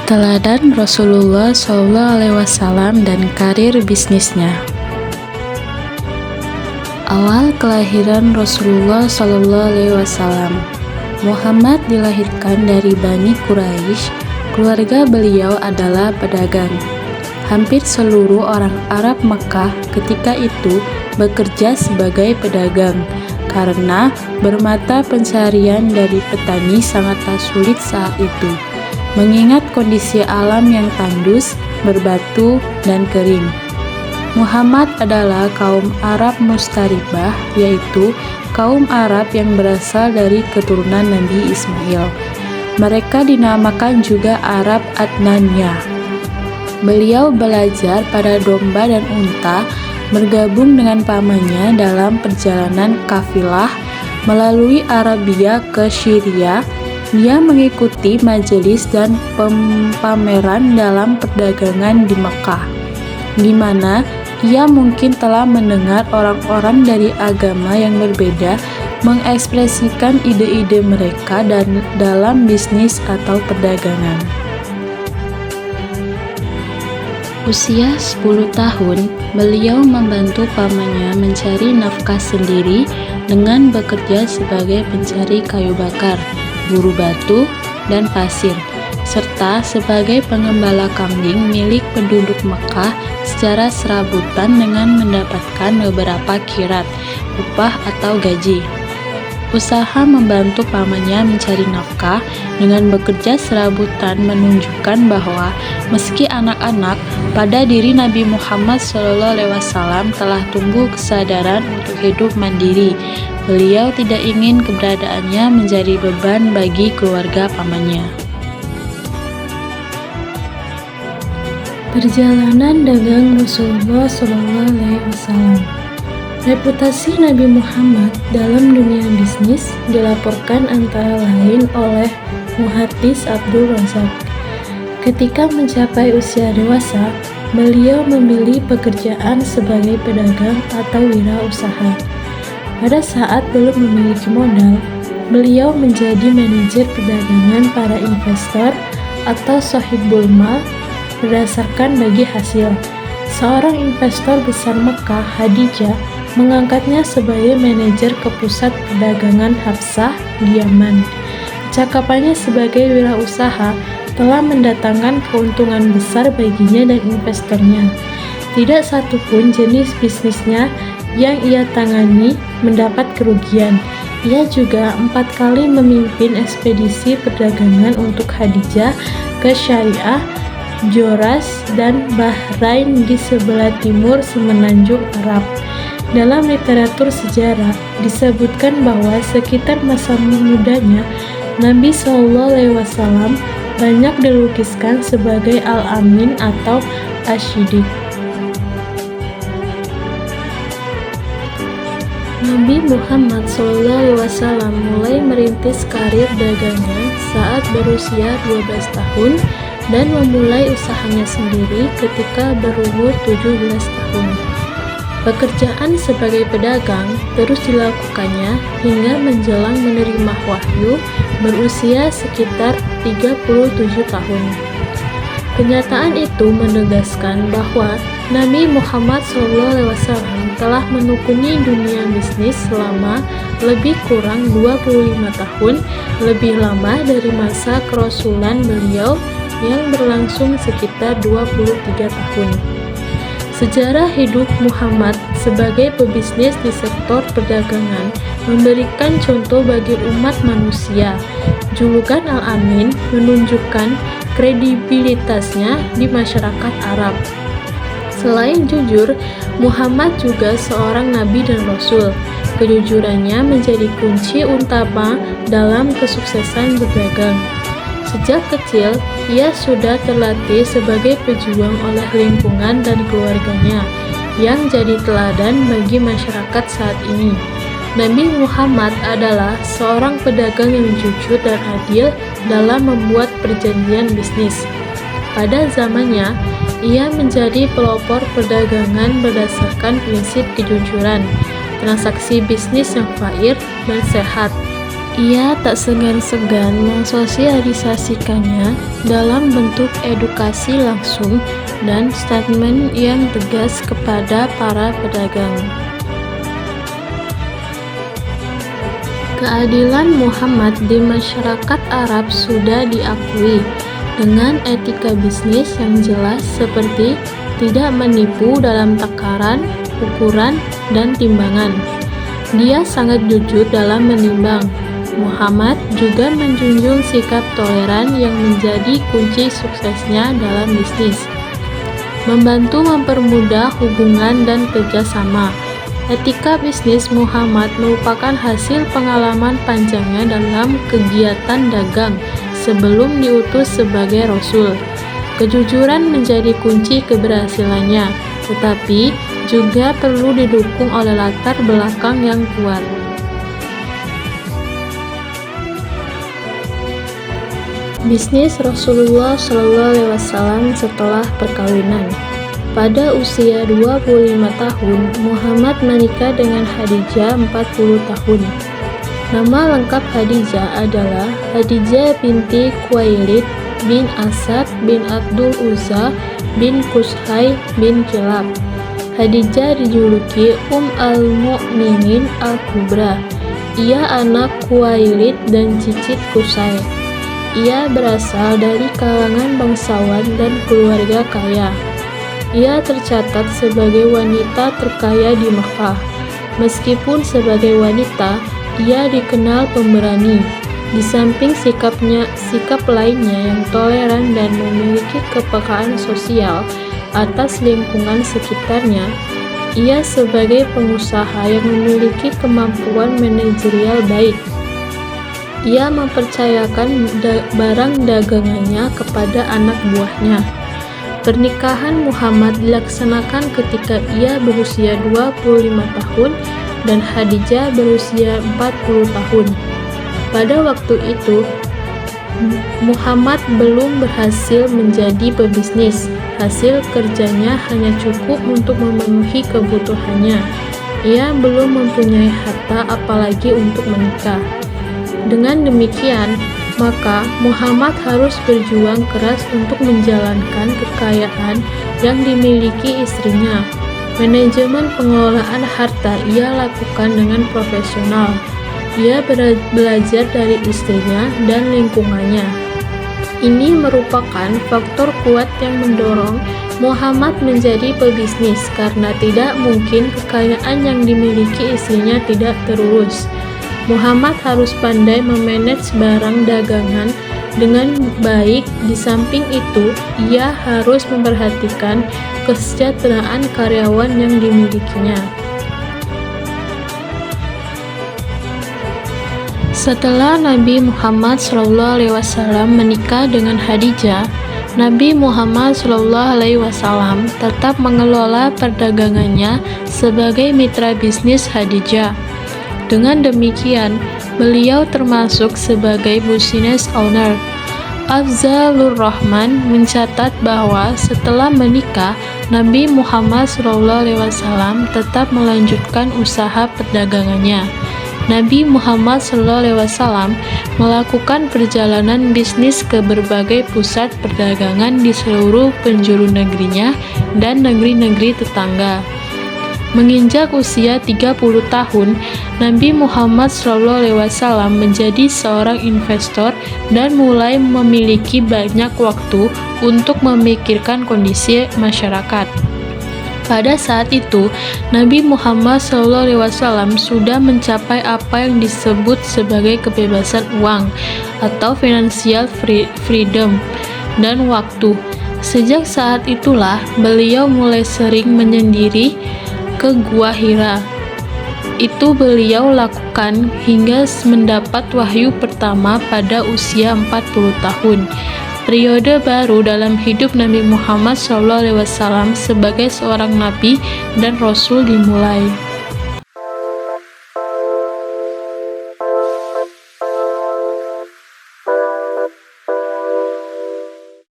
Teladan Rasulullah SAW dan karir bisnisnya. Awal kelahiran Rasulullah SAW. Muhammad dilahirkan dari Bani Quraisy. Keluarga beliau adalah pedagang. Hampir seluruh orang Arab Mekah ketika itu bekerja sebagai pedagang, karena bermata pencarian dari petani sangatlah sulit saat itu, mengingat kondisi alam yang tandus, berbatu, dan kering. Muhammad adalah kaum Arab Mustaribah, yaitu kaum Arab yang berasal dari keturunan Nabi Ismail. Mereka dinamakan juga Arab Adnaniyah. Beliau belajar pada domba dan unta, bergabung dengan pamannya dalam perjalanan kafilah melalui Arabia ke Syria. Dia mengikuti majelis dan pameran dalam perdagangan di Mekah, di mana ia mungkin telah mendengar orang-orang dari agama yang berbeda mengekspresikan ide-ide mereka dan dalam bisnis atau perdagangan. Usia 10 tahun, beliau membantu pamannya mencari nafkah sendiri dengan bekerja sebagai pencari kayu bakar, buru batu, dan pasir, serta sebagai pengembala kambing milik penduduk Mekah secara serabutan dengan mendapatkan beberapa kirat, upah atau gaji. Usaha membantu pamannya mencari nafkah dengan bekerja serabutan menunjukkan bahwa meski anak-anak, pada diri Nabi Muhammad SAW telah tumbuh kesadaran untuk hidup mandiri. Beliau tidak ingin keberadaannya menjadi beban bagi keluarga pamannya. Perjalanan dagang Rasulullah SAW. Reputasi Nabi Muhammad dalam dunia bisnis dilaporkan antara lain oleh Muhaddits Abdul Razak. Ketika mencapai usia dewasa, beliau memilih pekerjaan sebagai pedagang atau wirausaha. Pada saat belum memiliki modal, beliau menjadi manajer perdagangan para investor atau sahibul mal berdasarkan bagi hasil. Seorang investor besar Mekah, Khadijah, mengangkatnya sebagai manajer ke pusat perdagangan Hafsah di Yaman. Kecakapannya sebagai wirausaha telah mendatangkan keuntungan besar baginya dan investornya. Tidak satu pun jenis bisnisnya yang ia tangani mendapat kerugian. Ia juga 4 kali memimpin ekspedisi perdagangan untuk Khadijah ke Syariah, Joras, dan Bahrain di sebelah timur semenanjung Arab. Dalam literatur sejarah disebutkan bahwa sekitar masa mudanya Nabi SAW banyak dilukiskan sebagai Al-Amin atau Asy-Syidiq. Nabi Muhammad SAW mulai merintis karir dagangnya saat berusia 12 tahun dan memulai usahanya sendiri ketika berumur 17 tahun. Pekerjaan sebagai pedagang terus dilakukannya hingga menjelang menerima wahyu berusia sekitar 37 tahun. Kenyataan itu menegaskan bahwa Nabi Muhammad SAW telah menekuni dunia bisnis selama lebih kurang 25 tahun, lebih lama dari masa kerasulan beliau yang berlangsung sekitar 23 tahun. Sejarah hidup Muhammad sebagai pebisnis di sektor perdagangan memberikan contoh bagi umat manusia. Julukan Al-Amin menunjukkan kredibilitasnya di masyarakat Arab. Selain jujur, Muhammad juga seorang nabi dan rasul. Kejujurannya menjadi kunci utama dalam kesuksesan berdagang. Sejak kecil, ia sudah terlatih sebagai pejuang oleh lingkungan dan keluarganya, yang jadi teladan bagi masyarakat saat ini. Nabi Muhammad adalah seorang pedagang yang jujur dan adil dalam membuat perjanjian bisnis. Pada zamannya, ia menjadi pelopor perdagangan berdasarkan prinsip kejujuran, transaksi bisnis yang fair dan sehat. Ia tak segan-segan mensosialisasikannya dalam bentuk edukasi langsung dan statement yang tegas kepada para pedagang. Keadilan Muhammad di masyarakat Arab sudah diakui dengan etika bisnis yang jelas seperti tidak menipu dalam takaran, ukuran, dan timbangan. Dia sangat jujur dalam menimbang. Muhammad juga menjunjung sikap toleran yang menjadi kunci suksesnya dalam bisnis. Membantu mempermudah hubungan dan kerjasama. Etika bisnis Muhammad merupakan hasil pengalaman panjangnya dalam kegiatan dagang sebelum diutus sebagai Rasul. Kejujuran menjadi kunci keberhasilannya, tetapi juga perlu didukung oleh latar belakang yang kuat. Bisnis Rasulullah SAW setelah perkawinan. Pada usia 25 tahun, Muhammad menikah dengan Khadijah 40 tahun. Nama lengkap Khadijah adalah Khadijah binti Khuwailid bin Asad bin Abdul Uzza bin Qusay bin Kilab. Khadijah dijuluki al-Mu'minin al-Kubra. Ia anak Khuwailid dan cicit Qusay. Ia berasal dari kalangan bangsawan dan keluarga kaya. Ia tercatat sebagai wanita terkaya di Makkah. Meskipun sebagai wanita, ia dikenal pemberani. Di samping sikap lainnya yang toleran dan memiliki kepekaan sosial atas lingkungan sekitarnya, ia sebagai pengusaha yang memiliki kemampuan manajerial baik. Ia mempercayakan barang dagangannya kepada anak buahnya. Pernikahan Muhammad dilaksanakan ketika ia berusia 25 tahun dan Khadijah berusia 40 tahun. Pada waktu itu, Muhammad belum berhasil menjadi pebisnis. Hasil kerjanya hanya cukup untuk memenuhi kebutuhannya. Ia belum mempunyai harta apalagi untuk menikah. Dengan demikian, maka Muhammad harus berjuang keras untuk menjalankan kekayaan yang dimiliki istrinya. Manajemen pengelolaan harta ia lakukan dengan profesional. Ia belajar dari istrinya dan lingkungannya. Ini merupakan faktor kuat yang mendorong Muhammad menjadi pebisnis karena tidak mungkin kekayaan yang dimiliki istrinya tidak terurus. Muhammad harus pandai memanage barang dagangan dengan baik. Di samping itu, ia harus memperhatikan kesejahteraan karyawan yang dimilikinya. Setelah Nabi Muhammad SAW menikah dengan Khadijah, Nabi Muhammad SAW tetap mengelola perdagangannya sebagai mitra bisnis Khadijah. Dengan demikian, beliau termasuk sebagai business owner. Afzalur Rahman mencatat bahwa setelah menikah, Nabi Muhammad SAW tetap melanjutkan usaha perdagangannya. Nabi Muhammad SAW melakukan perjalanan bisnis ke berbagai pusat perdagangan di seluruh penjuru negerinya dan negeri-negeri tetangga. Menginjak usia 30 tahun, Nabi Muhammad SAW menjadi seorang investor dan mulai memiliki banyak waktu untuk memikirkan kondisi masyarakat. Pada saat itu, Nabi Muhammad SAW sudah mencapai apa yang disebut sebagai kebebasan uang atau financial freedom dan waktu. Sejak saat itulah, beliau mulai sering menyendiri ke Gua Hira. Itu beliau lakukan hingga mendapat wahyu pertama pada usia 40 tahun. Periode baru dalam hidup Nabi Muhammad SAW sebagai seorang nabi dan rasul dimulai.